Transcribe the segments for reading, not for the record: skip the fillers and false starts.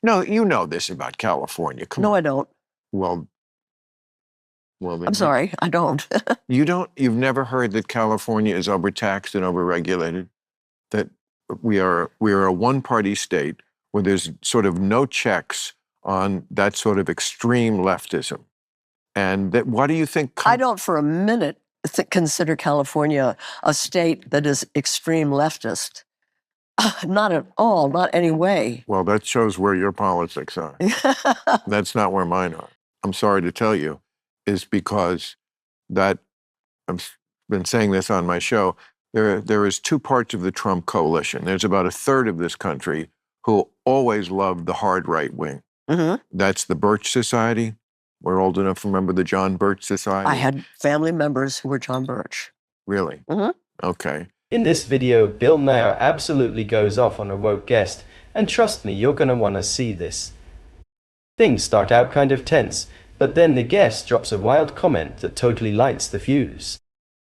No, you know this about California. Come No, on. I don't. Well, well, I'm sorry, I don't. you've never heard that California is overtaxed and overregulated? That we are a one-party state where there's sort of no checks on that sort of extreme leftism. And that, what do you think? I don't for a minute consider California a state that is extreme leftist. Not at all, not any way. Well, that shows where your politics are. That's not where mine are. I'm sorry to tell you, is because that I've been saying this on my show. There is two parts of the Trump coalition. There's about a third of this country who always loved the hard right wing. Mm-hmm. That's the Birch Society. We're old enough to remember the John Birch Society. I had family members who were John Birch. Really? Mm-hmm. Okay. In this video, Bill Maher absolutely goes off on a woke guest, and trust me, you're gonna wanna see this. Things start out kind of tense, but then the guest drops a wild comment that totally lights the fuse.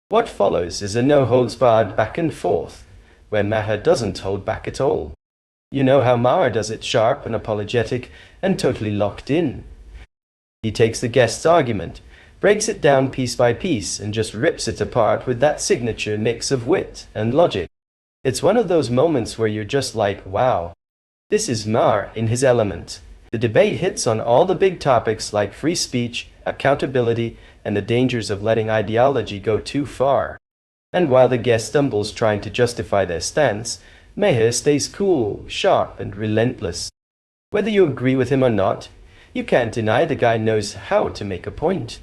What follows is a no-holds-barred back and forth, where Maher doesn't hold back at all. You know how Maher does it, sharp and apologetic, and totally locked in. He takes the guest's argument, breaks it down piece by piece, and just rips it apart with that signature mix of wit and logic. It's one of those moments where you're just like, wow, this is Maher in his element. The debate hits on all the big topics like free speech, accountability, and the dangers of letting ideology go too far. And while the guest stumbles trying to justify their stance, Maher stays cool, sharp, and relentless. Whether you agree with him or not, you can't deny the guy knows how to make a point.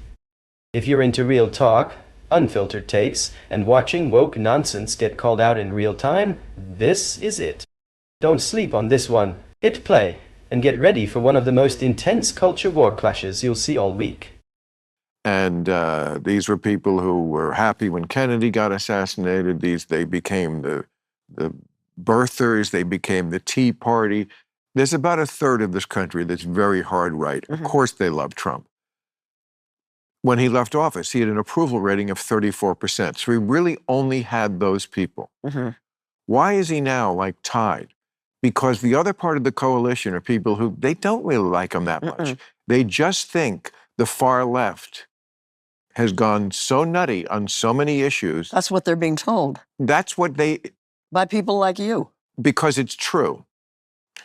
If you're into real talk, unfiltered takes, and watching woke nonsense get called out in real time, this is it. Don't sleep on this one. Hit play, and get ready for one of the most intense culture war clashes you'll see all week. And these were people who were happy when Kennedy got assassinated. They became the birthers. They became the Tea Party. There's about a third of this country that's very hard right. Mm-hmm. Of course they love Trump. When he left office, he had an approval rating of 34%. So he really only had those people. Mm-hmm. Why is he now like tied? Because the other part of the coalition are people who, they don't really like him that much. They just think the far left has gone so nutty on so many issues. That's what they're being told. That's what by people like you. Because it's true.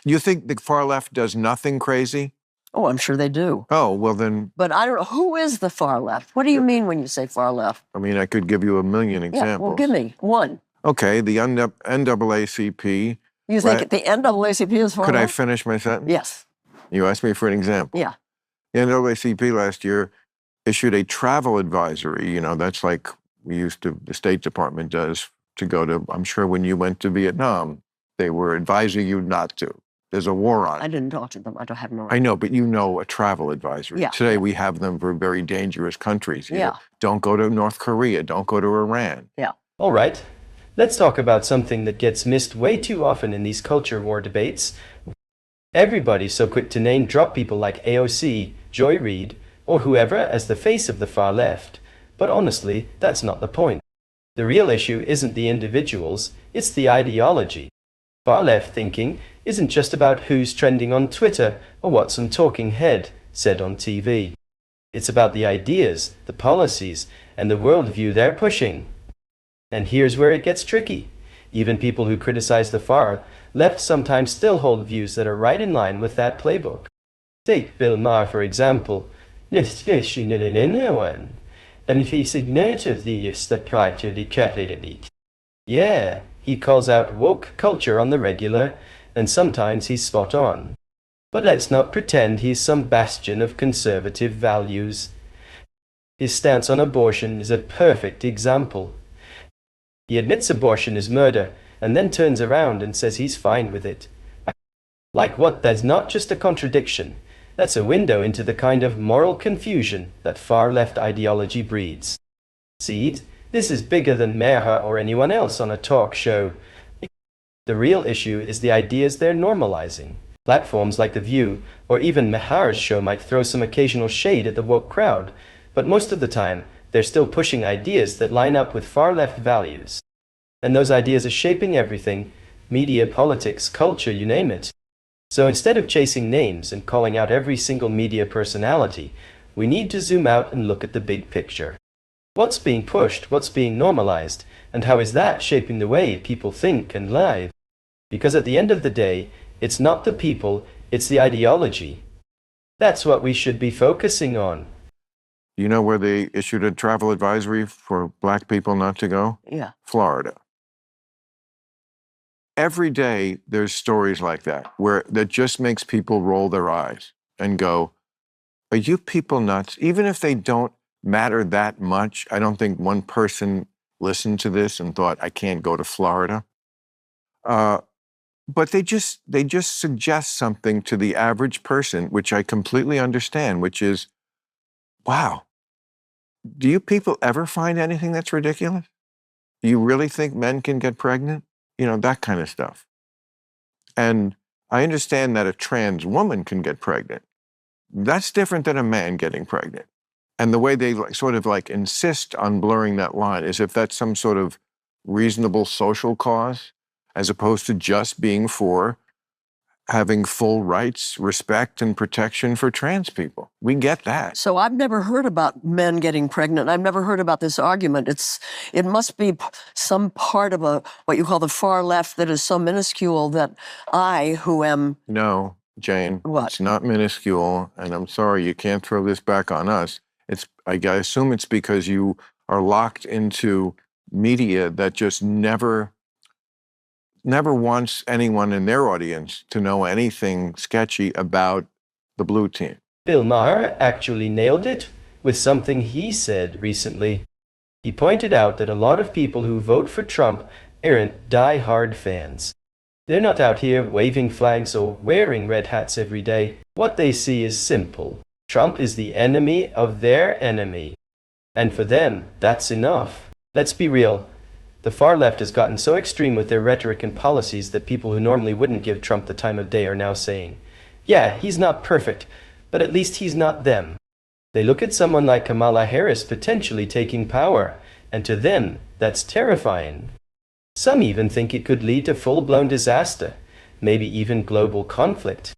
You think the far left does nothing crazy? Oh, I'm sure they do. Oh, well then. But I don't know, who is the far left? What do you mean when you say far left? I mean, I could give you a million examples. Yeah, well, give me one. Okay, the NAACP. You think the NAACP is far left? Could I finish my sentence? Yes. You asked me for an example. Yeah. The NAACP last year issued a travel advisory. You know, that's like the State Department does to go to, I'm sure when you went to Vietnam, they were advising you not to. There's a war on it. I didn't talk to them. I don't have no. I know, but you know a travel advisory. Yeah. Today we have them for very dangerous countries. Yeah. Don't go to North Korea. Don't go to Iran. Yeah. All right. Let's talk about something that gets missed way too often in these culture war debates. Everybody's so quick to name drop people like AOC, Joy Reid, or whoever as the face of the far left. But honestly, that's not the point. The real issue isn't the individuals, it's the ideology. Far left thinking isn't just about who's trending on Twitter or what some talking head said on TV. It's about the ideas, the policies, and the worldview they're pushing. And here's where it gets tricky. Even people who criticize the far left sometimes still hold views that are right in line with that playbook. Take Bill Maher, for example. And if he's ignored the yeah, he calls out woke culture on the regular, and sometimes he's spot on. But let's not pretend he's some bastion of conservative values. His stance on abortion is a perfect example. He admits abortion is murder, and then turns around and says he's fine with it. Like what? That's not just a contradiction. That's a window into the kind of moral confusion that far-left ideology breeds. See, this is bigger than Maher or anyone else on a talk show. The real issue is the ideas they're normalizing. Platforms like The View, or even Maher's show might throw some occasional shade at the woke crowd, but most of the time, they're still pushing ideas that line up with far-left values. And those ideas are shaping everything: media, politics, culture, you name it. So instead of chasing names and calling out every single media personality, we need to zoom out and look at the big picture. What's being pushed, what's being normalized, and how is that shaping the way people think and live? Because at the end of the day, it's not the people, it's the ideology. That's what we should be focusing on. You know where they issued a travel advisory for black people not to go? Yeah. Florida. Every day there's stories like that that just makes people roll their eyes and go, are you people nuts? Even if they don't matter that much, I don't think one person listened to this and thought, I can't go to Florida. But they just suggest something to the average person, which I completely understand, which is, wow, do you people ever find anything that's ridiculous? Do you really think men can get pregnant? You know, that kind of stuff. And I understand that a trans woman can get pregnant. That's different than a man getting pregnant. And the way they sort of insist on blurring that line is if that's some sort of reasonable social cause, as opposed to just being for having full rights, respect, and protection for trans people. We get that. So I've never heard about men getting pregnant. I've never heard about this argument. It must be some part of what you call the far left that is so minuscule that I, who am... No, Jane. What? It's not minuscule, and I'm sorry, you can't throw this back on us. I assume it's because you are locked into media that just never wants anyone in their audience to know anything sketchy about the blue team. Bill Maher actually nailed it with something he said recently. He pointed out that a lot of people who vote for Trump aren't die-hard fans. They're not out here waving flags or wearing red hats every day. What they see is simple. Trump is the enemy of their enemy. And for them, that's enough. Let's be real. The far left has gotten so extreme with their rhetoric and policies that people who normally wouldn't give Trump the time of day are now saying, yeah, he's not perfect, but at least he's not them. They look at someone like Kamala Harris potentially taking power, and to them, that's terrifying. Some even think it could lead to full-blown disaster, maybe even global conflict.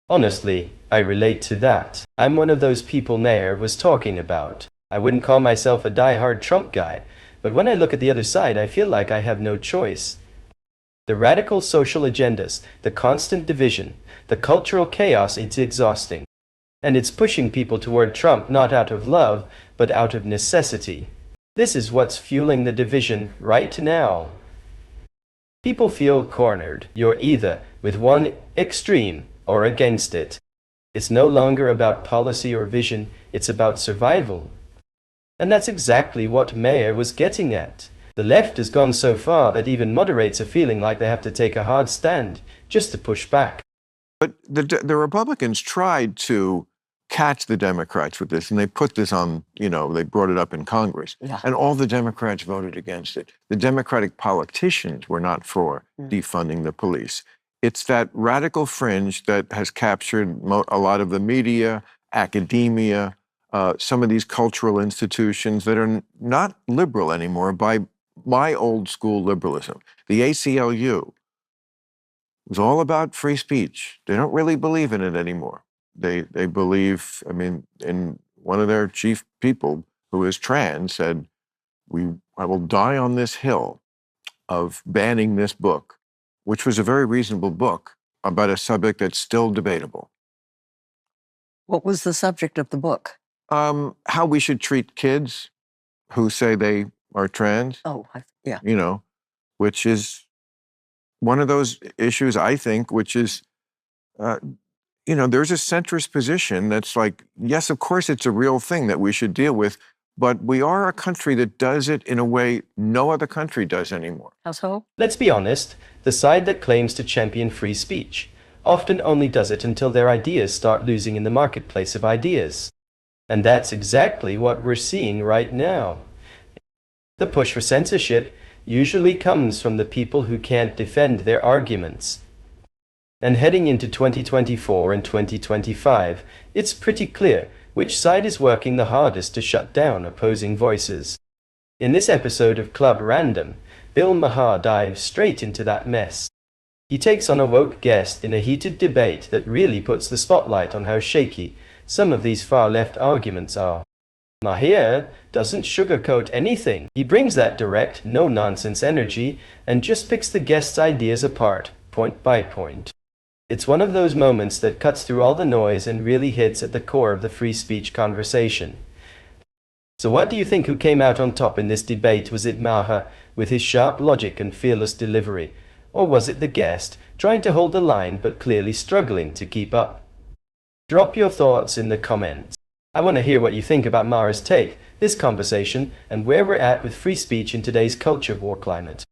Honestly, I relate to that. I'm one of those people Maher was talking about. I wouldn't call myself a die-hard Trump guy, but when I look at the other side, I feel like I have no choice. The radical social agendas, the constant division, the cultural chaos, it's exhausting. And it's pushing people toward Trump not out of love, but out of necessity. This is what's fueling the division right now. People feel cornered. You're either with one extreme or against it. It's no longer about policy or vision, it's about survival. And that's exactly what Maher was getting at. The left has gone so far that even moderates are feeling like they have to take a hard stand just to push back. But the Republicans tried to catch the Democrats with this, and they put this on, they brought it up in Congress. Yeah. And all the Democrats voted against it. The Democratic politicians were not for defunding the police. It's that radical fringe that has captured a lot of the media, academia, some of these cultural institutions that are not liberal anymore by my old school liberalism. The ACLU was all about free speech. They don't really believe in it anymore. They believe, in one of their chief people who is trans said, I will die on this hill of banning this book, which was a very reasonable book about a subject that's still debatable. What was the subject of the book? How we should treat kids who say they are trans. Oh, yeah. Which is one of those issues, I think, which is, there's a centrist position that's like, yes, of course, it's a real thing that we should deal with, but we are a country that does it in a way no other country does anymore. How so? Let's be honest, the side that claims to champion free speech often only does it until their ideas start losing in the marketplace of ideas. And that's exactly what we're seeing right now. The push for censorship usually comes from the people who can't defend their arguments. And heading into 2024 and 2025, it's pretty clear which side is working the hardest to shut down opposing voices. In this episode of Club Random, Bill Maher dives straight into that mess. He takes on a woke guest in a heated debate that really puts the spotlight on how shaky some of these far-left arguments are. Maher doesn't sugarcoat anything. He brings that direct, no-nonsense energy and just picks the guest's ideas apart, point by point. It's one of those moments that cuts through all the noise and really hits at the core of the free speech conversation. So what do you think who came out on top in this debate? Was it Maher with his sharp logic and fearless delivery? Or was it the guest, trying to hold the line but clearly struggling to keep up? Drop your thoughts in the comments. I want to hear what you think about Maher's take, this conversation, and where we're at with free speech in today's culture war climate.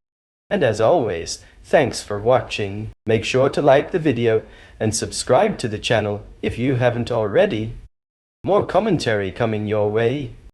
And as always, thanks for watching. Make sure to like the video and subscribe to the channel if you haven't already. More commentary coming your way.